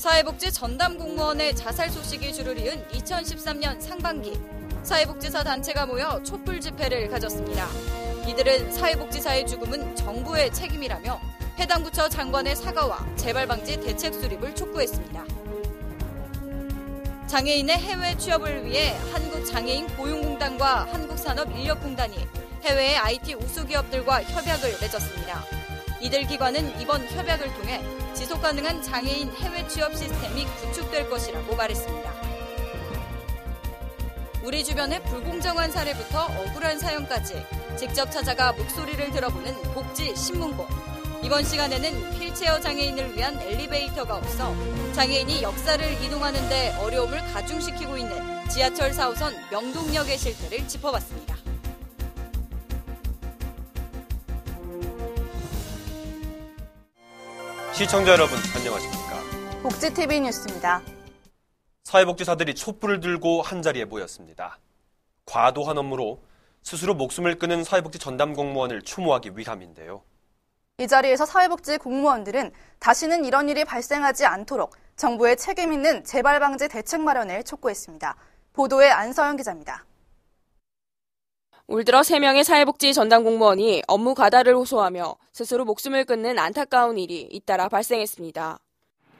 사회복지 전담 공무원의 자살 소식이 줄을 이은 2013년 상반기, 사회복지사 단체가 모여 촛불 집회를 가졌습니다. 이들은 사회복지사의 죽음은 정부의 책임이라며 해당 부처 장관의 사과와 재발 방지 대책 수립을 촉구했습니다. 장애인의 해외 취업을 위해 한국장애인 고용공단과 한국산업인력공단이 해외의 IT 우수기업들과 협약을 맺었습니다. 이들 기관은 이번 협약을 통해 지속가능한 장애인 해외 취업 시스템이 구축될 것이라고 말했습니다. 우리 주변의 불공정한 사례부터 억울한 사연까지 직접 찾아가 목소리를 들어보는 복지 신문고. 이번 시간에는 휠체어 장애인을 위한 엘리베이터가 없어 장애인이 역사를 이동하는 데 어려움을 가중시키고 있는 지하철 4호선 명동역의 실태를 짚어봤습니다. 시청자 여러분 안녕하십니까? 복지TV 뉴스입니다. 사회복지사들이 촛불을 들고 한자리에 모였습니다. 과도한 업무로 스스로 목숨을 끊은 사회복지 전담 공무원을 추모하기 위함인데요. 이 자리에서 사회복지 공무원들은 다시는 이런 일이 발생하지 않도록 정부의 책임 있는 재발 방지 대책 마련을 촉구했습니다. 보도에 안서영 기자입니다. 올 들어 3명의 사회복지 전담 공무원이 업무 과다를 호소하며 스스로 목숨을 끊는 안타까운 일이 잇따라 발생했습니다.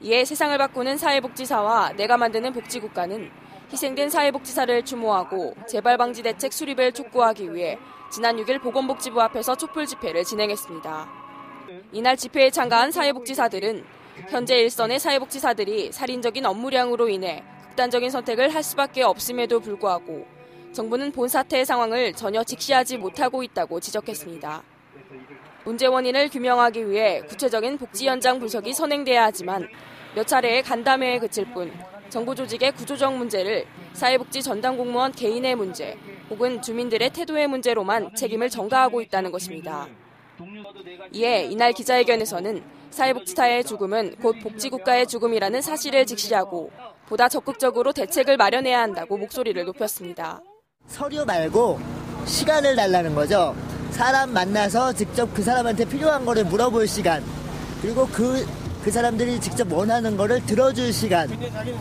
이에 세상을 바꾸는 사회복지사와 내가 만드는 복지국가는 희생된 사회복지사를 추모하고 재발 방지 대책 수립을 촉구하기 위해 지난 6일 보건복지부 앞에서 촛불 집회를 진행했습니다. 이날 집회에 참가한 사회복지사들은 현재 일선의 사회복지사들이 살인적인 업무량으로 인해 극단적인 선택을 할 수밖에 없음에도 불구하고 정부는 본 사태의 상황을 전혀 직시하지 못하고 있다고 지적했습니다. 문제 원인을 규명하기 위해 구체적인 복지 현장 분석이 선행돼야 하지만 몇 차례의 간담회에 그칠 뿐 정부 조직의 구조적 문제를 사회복지 전담 공무원 개인의 문제 혹은 주민들의 태도의 문제로만 책임을 전가하고 있다는 것입니다. 이에 이날 기자회견에서는 사회복지사의 죽음은 곧 복지국가의 죽음이라는 사실을 직시하고 보다 적극적으로 대책을 마련해야 한다고 목소리를 높였습니다. 서류 말고 시간을 달라는 거죠. 사람 만나서 직접 그 사람한테 필요한 거를 물어볼 시간, 그리고 그 사람들이 직접 원하는 거를 들어줄 시간,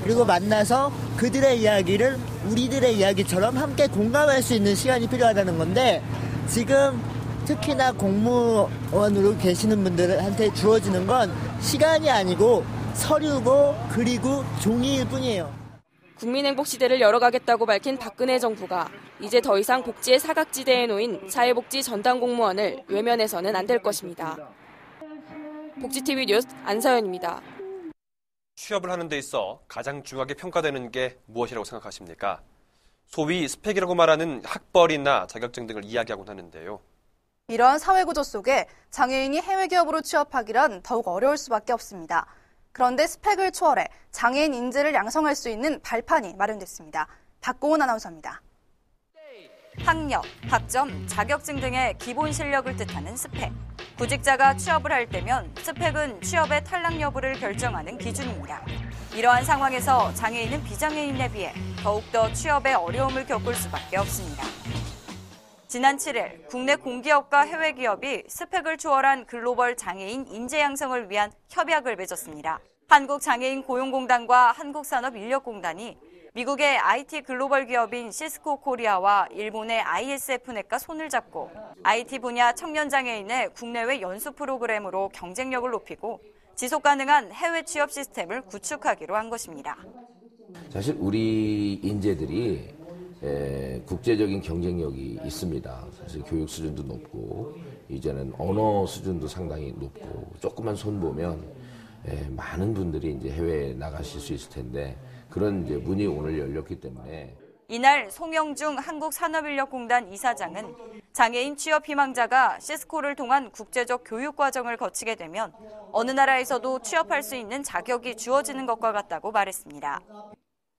그리고 만나서 그들의 이야기를 우리들의 이야기처럼 함께 공감할 수 있는 시간이 필요하다는 건데, 지금 특히나 공무원으로 계시는 분들한테 주어지는 건 시간이 아니고 서류고 그리고 종이일 뿐이에요. 국민행복 시대를 열어가겠다고 밝힌 박근혜 정부가 이제 더 이상 복지의 사각지대에 놓인 사회복지 전담 공무원을 외면해서는 안 될 것입니다. 복지TV 뉴스 안서연입니다. 취업을 하는 데 있어 가장 중요하게 평가되는 게 무엇이라고 생각하십니까? 소위 스펙이라고 말하는 학벌이나 자격증 등을 이야기하곤 하는데요. 이러한 사회구조 속에 장애인이 해외 기업으로 취업하기란 더욱 어려울 수밖에 없습니다. 그런데 스펙을 초월해 장애인 인재를 양성할 수 있는 발판이 마련됐습니다. 박고은 아나운서입니다. 학력, 학점, 자격증 등의 기본 실력을 뜻하는 스펙. 구직자가 취업을 할 때면 스펙은 취업의 탈락 여부를 결정하는 기준입니다. 이러한 상황에서 장애인은 비장애인에 비해 더욱더 취업에 어려움을 겪을 수밖에 없습니다. 지난 7일 국내 공기업과 해외 기업이 스펙을 초월한 글로벌 장애인 인재 양성을 위한 협약을 맺었습니다. 한국장애인 고용공단과 한국산업인력공단이 미국의 IT 글로벌 기업인 시스코 코리아와 일본의 ISF넷과 손을 잡고 IT 분야 청년 장애인의 국내외 연수 프로그램으로 경쟁력을 높이고 지속 가능한 해외 취업 시스템을 구축하기로 한 것입니다. 사실 우리 인재들이 국제적인 경쟁력이 있습니다. 사실 교육 수준도 높고 이제는 언어 수준도 상당히 높고 조금만 손 보면 많은 분들이 이제 해외에 나가실 수 있을 텐데 그런 이제 문이 오늘 열렸기 때문에 이날 송영중 한국산업인력공단 이사장은 장애인 취업 희망자가 시스코를 통한 국제적 교육 과정을 거치게 되면 어느 나라에서도 취업할 수 있는 자격이 주어지는 것과 같다고 말했습니다.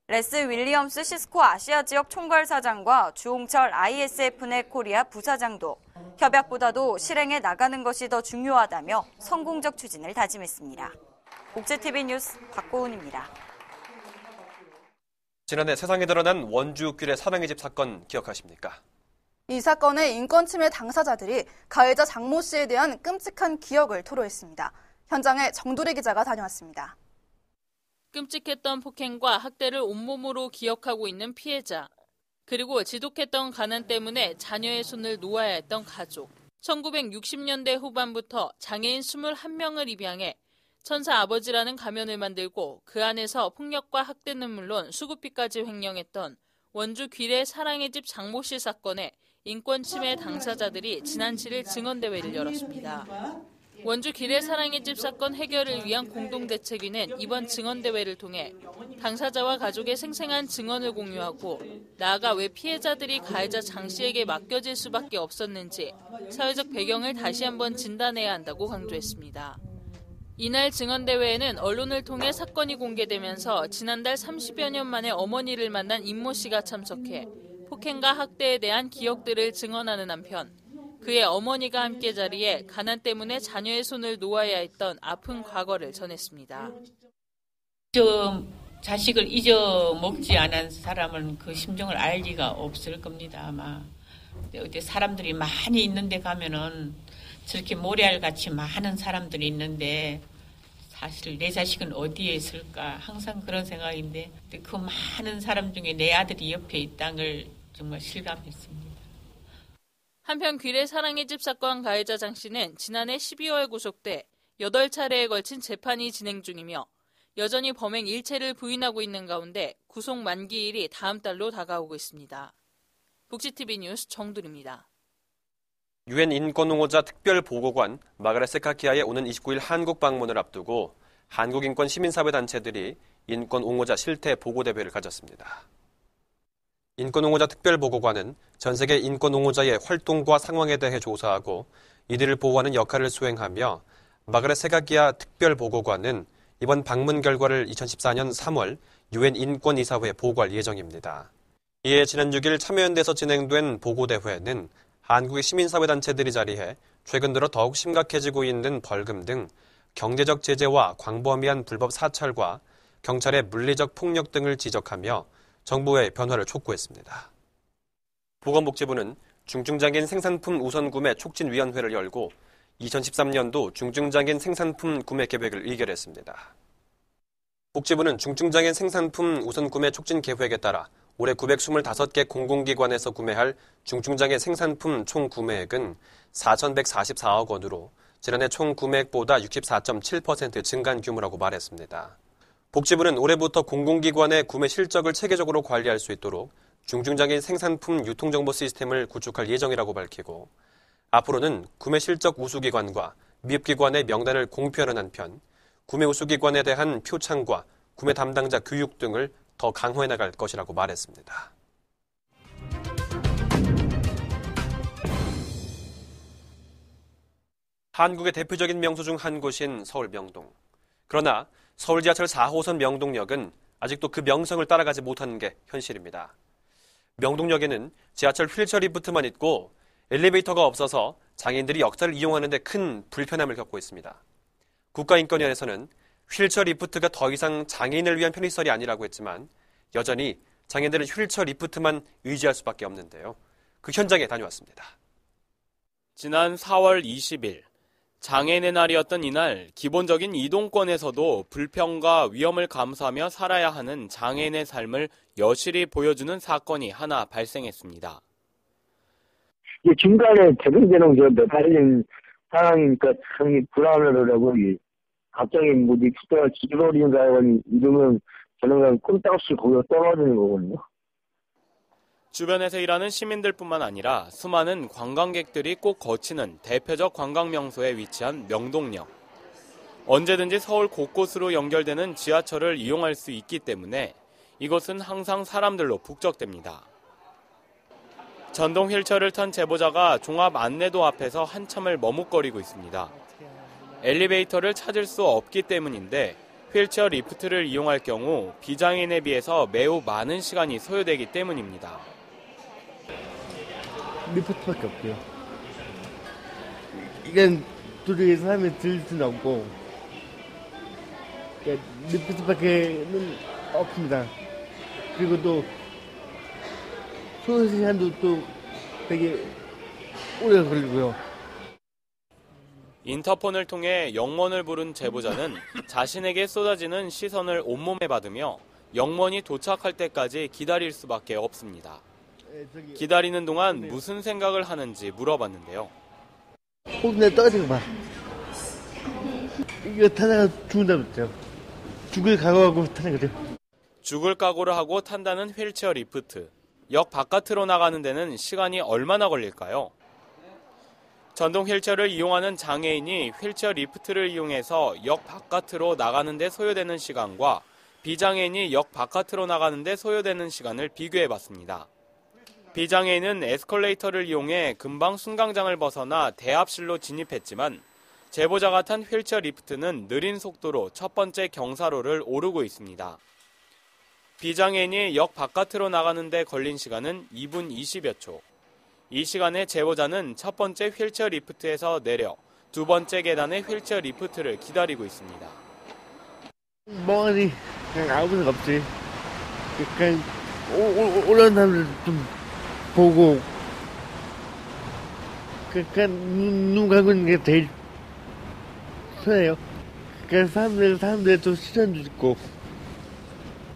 레스 윌리엄스 시스코 아시아 지역 총괄사장과 주홍철 ISF넷 코리아 부사장도 협약보다도 실행해 나가는 것이 더 중요하다며 성공적 추진을 다짐했습니다. 복지TV 뉴스 박고은입니다. 지난해 세상에 드러난 원주육길의 사랑의 집 사건 기억하십니까? 이 사건의 인권침해 당사자들이 가해자 장모 씨에 대한 끔찍한 기억을 토로했습니다. 현장에 정두리 기자가 다녀왔습니다. 끔찍했던 폭행과 학대를 온몸으로 기억하고 있는 피해자, 그리고 지독했던 가난 때문에 자녀의 손을 놓아야 했던 가족. 1960년대 후반부터 장애인 21명을 입양해 천사 아버지라는 가면을 만들고 그 안에서 폭력과 학대는 물론 수급비까지 횡령했던 원주 귀래 사랑의 집 장모 씨 사건의 인권 침해 당사자들이 지난 7일 증언대회를 열었습니다. 원주 귀래 사랑의 집 사건 해결을 위한 공동대책위는 이번 증언대회를 통해 당사자와 가족의 생생한 증언을 공유하고 나아가 왜 피해자들이 가해자 장 씨에게 맡겨질 수밖에 없었는지 사회적 배경을 다시 한번 진단해야 한다고 강조했습니다. 이날 증언대회에는 언론을 통해 사건이 공개되면서 지난달 30여 년 만에 어머니를 만난 임모 씨가 참석해 폭행과 학대에 대한 기억들을 증언하는 한편 그의 어머니가 함께 자리에 가난 때문에 자녀의 손을 놓아야 했던 아픈 과거를 전했습니다. 자식을 잊어먹지 않은 사람은 그 심정을 알 리가 없을 겁니다. 아마 어디 사람들이 많이 있는데 가면은 저렇게 모래알같이 많은 사람들이 있는데 사실 내 자식은 어디에 있을까 항상 그런 생각인데 그 많은 사람 중에 내 아들이 옆에 있다는 걸 정말 실감했습니다. 한편 귀래 사랑의 집 사건 가해자 장 씨는 지난해 12월 구속돼 8차례에 걸친 재판이 진행 중이며 여전히 범행 일체를 부인하고 있는 가운데 구속 만기일이 다음 달로 다가오고 있습니다. 북지TV 뉴스 정두리입니다. 유엔 인권옹호자 특별보고관 마가렛 세카키아의 오는 29일 한국 방문을 앞두고 한국인권 시민사회단체들이 인권옹호자 실태 보고대회를 가졌습니다. 인권옹호자 특별보고관은 전 세계 인권옹호자의 활동과 상황에 대해 조사하고 이들을 보호하는 역할을 수행하며 마가렛 세카키아 특별보고관은 이번 방문 결과를 2014년 3월 유엔 인권이사회에 보고할 예정입니다. 이에 지난 6일 참여연대에서 진행된 보고대회는 한국의 시민사회단체들이 자리해 최근 들어 더욱 심각해지고 있는 벌금 등 경제적 제재와 광범위한 불법 사찰과 경찰의 물리적 폭력 등을 지적하며 정부의 변화를 촉구했습니다. 보건복지부는 중증장애인 생산품 우선 구매 촉진위원회를 열고 2013년도 중증장애인 생산품 구매 계획을 의결했습니다. 복지부는 중증장애인 생산품 우선 구매 촉진 계획에 따라 올해 925개 공공기관에서 구매할 중증장애 생산품 총 구매액은 4,144억 원으로 지난해 총 구매액보다 64.7% 증가한 규모라고 말했습니다. 복지부는 올해부터 공공기관의 구매 실적을 체계적으로 관리할 수 있도록 중증장애인 생산품 유통정보 시스템을 구축할 예정이라고 밝히고 앞으로는 구매 실적 우수기관과 미흡기관의 명단을 공표하는 한편 구매 우수기관에 대한 표창과 구매 담당자 교육 등을 더 강화해 나갈 것이라고 말했습니다. 한국의 대표적인 명소 중 한 곳인 서울 명동. 그러나 서울 지하철 4호선 명동역은 아직도 그 명성을 따라가지 못하는 게 현실입니다. 명동역에는 지하철 휠체어 리프트만 있고 엘리베이터가 없어서 장애인들이 역사를 이용하는 데 큰 불편함을 겪고 있습니다. 국가인권위원회에서는 휠체어 리프트가 더 이상 장애인을 위한 편의시설이 아니라고 했지만 여전히 장애인들은 휠체어 리프트만 의지할 수밖에 없는데요. 그 현장에 다녀왔습니다. 지난 4월 20일 장애인의 날이었던 이날 기본적인 이동권에서도 불편과 위험을 감수하며 살아야 하는 장애인의 삶을 여실히 보여주는 사건이 하나 발생했습니다. 중간에 대동대동 매달린 상황이니까 참 불안하더라고. 갑자기 리프트가 기울어진다 이러면 저는 그냥 꼼짝없이 거기서 떨어지는 거거든요. 주변에서 일하는 시민들뿐만 아니라 수많은 관광객들이 꼭 거치는 대표적 관광 명소에 위치한 명동역. 언제든지 서울 곳곳으로 연결되는 지하철을 이용할 수 있기 때문에 이곳은 항상 사람들로 북적댑니다. 전동 휠체어를 탄 제보자가 종합 안내도 앞에서 한참을 머뭇거리고 있습니다. 엘리베이터를 찾을 수 없기 때문인데 휠체어 리프트를 이용할 경우 비장애인에 비해서 매우 많은 시간이 소요되기 때문입니다. 리프트밖에 없고요. 이건 도중에 사람이 들릴 수는 없고 리프트밖에는 없습니다. 그리고 또 소요시간도 또 되게 오래 걸리고요. 인터폰을 통해 영먼을 부른 제보자는 자신에게 쏟아지는 시선을 온몸에 받으며 영먼이 도착할 때까지 기다릴 수밖에 없습니다. 기다리는 동안 무슨 생각을 하는지 물어봤는데요. 내 떨어지고 봐. 이거 타다가 죽는다면서요. 죽을 각오하고 타는 거죠. 죽을 각오를 하고 탄다는 휠체어 리프트. 역 바깥으로 나가는 데는 시간이 얼마나 걸릴까요? 전동 휠체어를 이용하는 장애인이 휠체어 리프트를 이용해서 역 바깥으로 나가는 데 소요되는 시간과 비장애인이 역 바깥으로 나가는 데 소요되는 시간을 비교해봤습니다. 비장애인은 에스컬레이터를 이용해 금방 승강장을 벗어나 대합실로 진입했지만 제보자가 탄 휠체어 리프트는 느린 속도로 첫 번째 경사로를 오르고 있습니다. 비장애인이 역 바깥으로 나가는 데 걸린 시간은 2분 20여 초. 이 시간에 제보자는 첫 번째 휠체어 리프트에서 내려 두 번째 계단의 휠체어 리프트를 기다리고 있습니다. 멍하니 그냥 아무 생각 없지. 그냥 올라온 사람들 좀 보고 그냥 눈 감고 있는 게 제일 편해요. 그러니까 사람들 좀 시선도 있고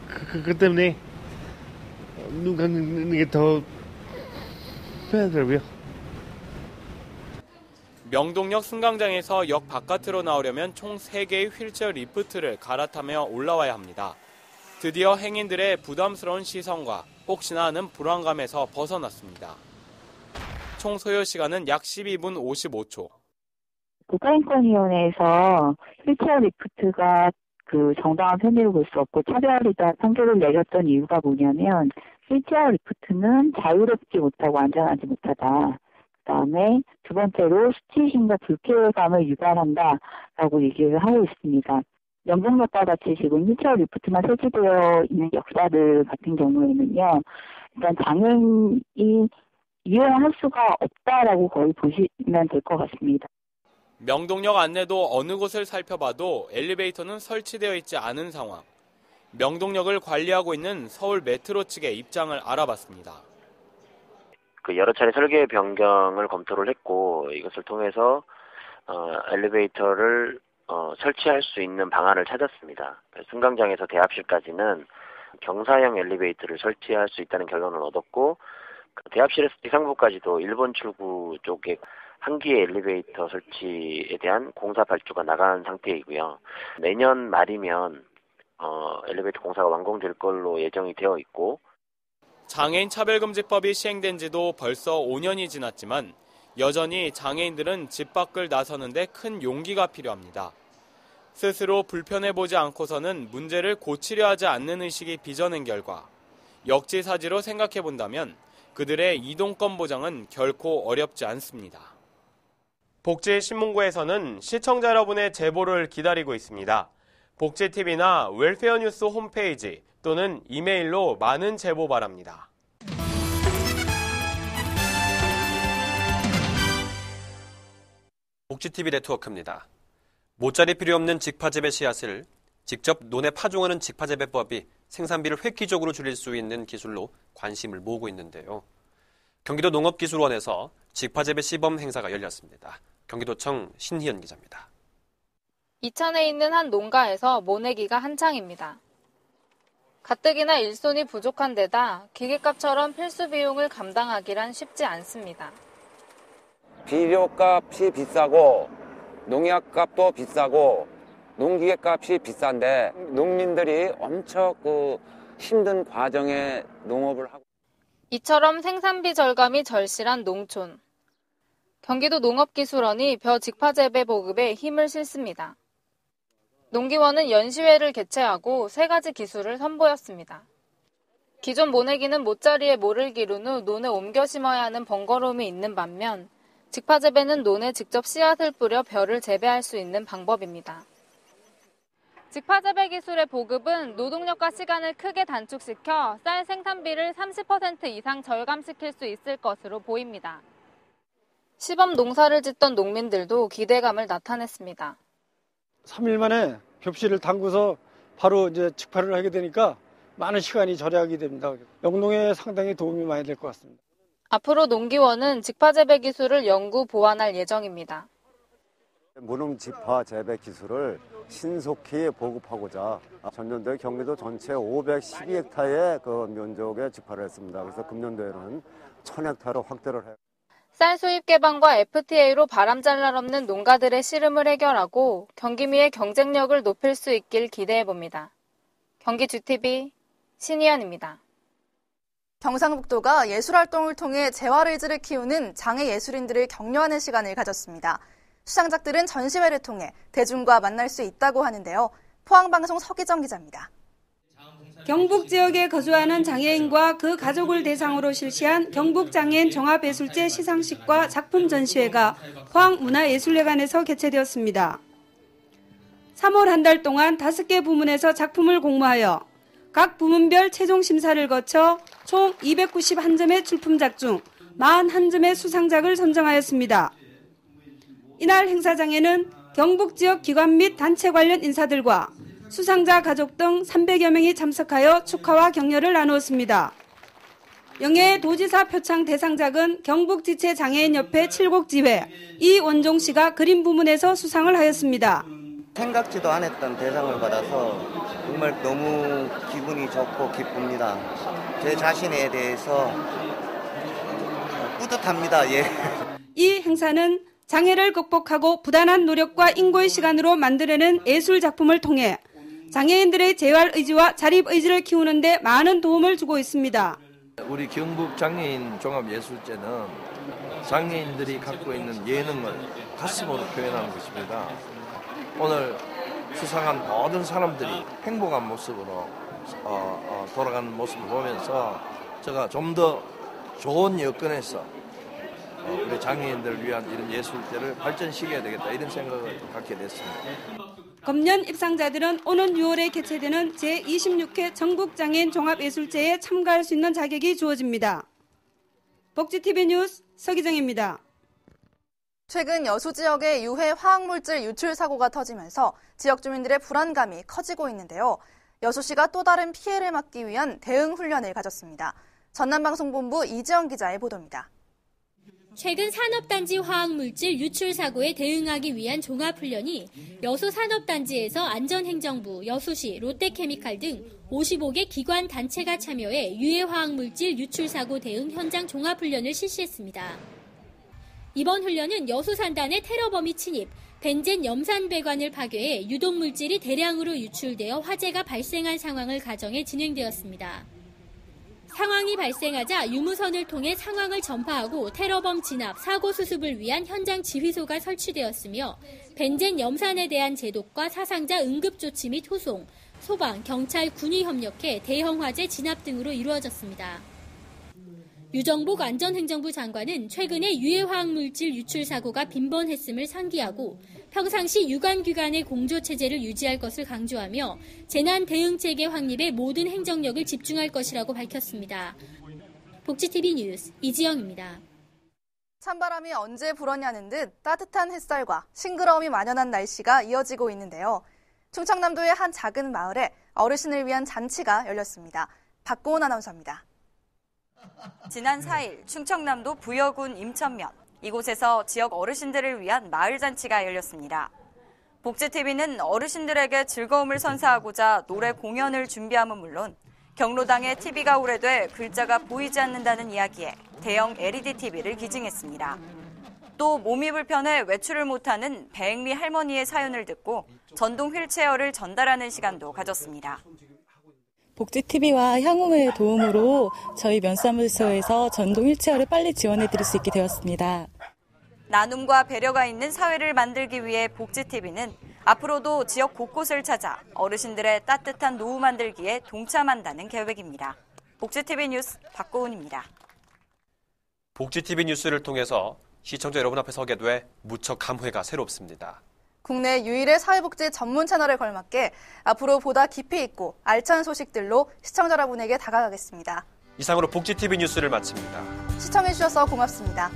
그 때문에 눈 감고 있는 게 더 편하더라고요. 명동역 승강장에서 역 바깥으로 나오려면 총 3개의 휠체어 리프트를 갈아타며 올라와야 합니다. 드디어 행인들의 부담스러운 시선과 혹시나 하는 불안감에서 벗어났습니다. 총 소요 시간은 약 12분 55초. 국가인권위원회에서 휠체어 리프트가 정당한 편의로 볼 수 없고 차별이다 판결을 내렸던 이유가 뭐냐면 휠체어 리프트는 자유롭지 못하고 안전하지 못하다. 그다음에 두 번째로 수치심과 불쾌감을 유발한다라고 얘기를 하고 있습니다. 명동역과 같이 지금 휠체어 리프트만 설치되어 있는 역사들 같은 경우에는요. 일단 장애인이 이용할 수가 없다라고 거의 보시면 될 것 같습니다. 명동역 안내도 어느 곳을 살펴봐도 엘리베이터는 설치되어 있지 않은 상황. 명동역을 관리하고 있는 서울 메트로 측의 입장을 알아봤습니다. 여러 차례 설계 변경을 검토를 했고 이것을 통해서 엘리베이터를 설치할 수 있는 방안을 찾았습니다. 승강장에서 대합실까지는 경사형 엘리베이터를 설치할 수 있다는 결론을 얻었고 대합실에서 지상부까지도 일본 출구 쪽에 한 기의 엘리베이터 설치에 대한 공사 발주가 나간 상태이고요. 내년 말이면 엘리베이터 공사가 완공될 걸로 예정이 되어 있고 장애인 차별금지법이 시행된 지도 벌써 5년이 지났지만 여전히 장애인들은 집 밖을 나서는데 큰 용기가 필요합니다. 스스로 불편해보지 않고서는 문제를 고치려 하지 않는 의식이 빚어낸 결과 역지사지로 생각해본다면 그들의 이동권 보장은 결코 어렵지 않습니다. 복지신문고에서는 시청자 여러분의 제보를 기다리고 있습니다. 복지TV나 웰페어뉴스 홈페이지 또는 이메일로 많은 제보 바랍니다. 복지TV 네트워크입니다. 모짜리 필요 없는 직파재배 씨앗을 직접 논에 파종하는 직파재배법이 생산비를 획기적으로 줄일 수 있는 기술로 관심을 모으고 있는데요. 경기도 농업기술원에서 직파재배 시범 행사가 열렸습니다. 경기도청 신희연 기자입니다. 이천에 있는 한 농가에서 모내기가 한창입니다. 가뜩이나 일손이 부족한 데다 기계값처럼 필수 비용을 감당하기란 쉽지 않습니다. 비료값이 비싸고 농약값도 비싸고 농기계값이 비싼데 농민들이 엄청 힘든 과정에 농업을 하고 이처럼 생산비 절감이 절실한 농촌. 경기도 농업기술원이 벼 직파재배 보급에 힘을 실습니다. 농기원은 연시회를 개최하고 3가지 기술을 선보였습니다. 기존 모내기는 모짜리에 모를 기른 후 논에 옮겨 심어야 하는 번거로움이 있는 반면 직파재배는 논에 직접 씨앗을 뿌려 벼를 재배할 수 있는 방법입니다. 직파재배 기술의 보급은 노동력과 시간을 크게 단축시켜 쌀 생산비를 30% 이상 절감시킬 수 있을 것으로 보입니다. 시범 농사를 짓던 농민들도 기대감을 나타냈습니다. 3일 만에 겹씨를 담그서 바로 이제 직파를 하게 되니까 많은 시간이 절약이 됩니다. 영농에 상당히 도움이 많이 될 것 같습니다. 앞으로 농기원은 직파재배 기술을 연구 보완할 예정입니다. 무릉 지파 재배 기술을 신속히 보급하고자 전년도에 경기도 전체 512헥타의 그 면적의 지파를 했습니다. 그래서 금년도에는 1000헥타로 확대를 해요. 쌀 수입 개방과 FTA로 바람잘 없는 농가들의 시름을 해결하고 경기미의 경쟁력을 높일 수 있길 기대해봅니다. 경기주TV 신희연입니다. 경상북도가 예술활동을 통해 재활의지를 키우는 장애예술인들을 격려하는 시간을 가졌습니다. 수상작들은 전시회를 통해 대중과 만날 수 있다고 하는데요. 포항방송 서기정 기자입니다. 경북 지역에 거주하는 장애인과 그 가족을 대상으로 실시한 경북장애인 종합예술제 시상식과 작품 전시회가 포항문화예술회관에서 개최되었습니다. 3월 한 달 동안 5개 부문에서 작품을 공모하여 각 부문별 최종 심사를 거쳐 총 291점의 출품작 중 41점의 수상작을 선정하였습니다. 이날 행사장에는 경북 지역 기관 및 단체 관련 인사들과 수상자 가족 등 300여 명이 참석하여 축하와 격려를 나누었습니다. 영예 도지사 표창 대상작은 경북지체장애인협회 7곡지회 이원종 씨가 그림 부문에서 수상을 하였습니다. 생각지도 않았던 대상을 받아서 정말 너무 기분이 좋고 기쁩니다. 제 자신에 대해서 뿌듯합니다. 예. 이 행사는 장애를 극복하고 부단한 노력과 인고의 시간으로 만들어낸 예술 작품을 통해 장애인들의 재활 의지와 자립 의지를 키우는 데 많은 도움을 주고 있습니다. 우리 경북 장애인 종합예술제는 장애인들이 갖고 있는 예능을 가슴으로 표현하는 것입니다. 오늘 수상한 모든 사람들이 행복한 모습으로 돌아가는 모습을 보면서 제가 좀 더 좋은 여건에서 우리 장애인들을 위한 이런 예술제를 발전시켜야 되겠다 이런 생각을 갖게 됐습니다. 금년 입상자들은 오는 6월에 개최되는 제26회 전국장애인 종합예술제에 참가할 수 있는 자격이 주어집니다. 복지TV 뉴스 서기정입니다. 최근 여수 지역에 유해 화학물질 유출 사고가 터지면서 지역 주민들의 불안감이 커지고 있는데요. 여수시가 또 다른 피해를 막기 위한 대응 훈련을 가졌습니다. 전남방송본부 이지영 기자의 보도입니다. 최근 산업단지 화학물질 유출 사고에 대응하기 위한 종합훈련이 여수산업단지에서 안전행정부, 여수시, 롯데케미칼 등 55개 기관 단체가 참여해 유해 화학물질 유출 사고 대응 현장 종합훈련을 실시했습니다. 이번 훈련은 여수산단의 테러범위 침입, 벤젠 염산배관을 파괴해 유독물질이 대량으로 유출되어 화재가 발생한 상황을 가정해 진행되었습니다. 상황이 발생하자 유무선을 통해 상황을 전파하고 테러범 진압, 사고 수습을 위한 현장 지휘소가 설치되었으며 벤젠 염산에 대한 제독과 사상자 응급조치 및 후송, 소방, 경찰, 군이 협력해 대형 화재 진압 등으로 이루어졌습니다. 유정복 안전행정부 장관은 최근에 유해화학물질 유출 사고가 빈번했음을 상기하고 평상시 유관기관의 공조체제를 유지할 것을 강조하며 재난대응체계 확립에 모든 행정력을 집중할 것이라고 밝혔습니다. 복지TV 뉴스 이지영입니다. 찬바람이 언제 불었냐는 듯 따뜻한 햇살과 싱그러움이 만연한 날씨가 이어지고 있는데요. 충청남도의 한 작은 마을에 어르신을 위한 잔치가 열렸습니다. 박고은 아나운서입니다. 지난 4일 충청남도 부여군 임천면 이곳에서 지역 어르신들을 위한 마을잔치가 열렸습니다. 복지TV는 어르신들에게 즐거움을 선사하고자 노래 공연을 준비함은 물론 경로당에 TV가 오래돼 글자가 보이지 않는다는 이야기에 대형 LED TV를 기증했습니다. 또 몸이 불편해 외출을 못하는 배행리 할머니의 사연을 듣고 전동 휠체어를 전달하는 시간도 가졌습니다. 복지TV와 향후의 도움으로 저희 면사무소에서 전동 휠체어를 빨리 지원해드릴 수 있게 되었습니다. 나눔과 배려가 있는 사회를 만들기 위해 복지TV는 앞으로도 지역 곳곳을 찾아 어르신들의 따뜻한 노후 만들기에 동참한다는 계획입니다. 복지TV 뉴스 박고은입니다. 복지TV 뉴스를 통해서 시청자 여러분 앞에 서게 돼 무척 감회가 새롭습니다. 국내 유일의 사회복지 전문 채널에 걸맞게 앞으로 보다 깊이 있고 알찬 소식들로 시청자 여러분에게 다가가겠습니다. 이상으로 복지TV 뉴스를 마칩니다. 시청해주셔서 고맙습니다.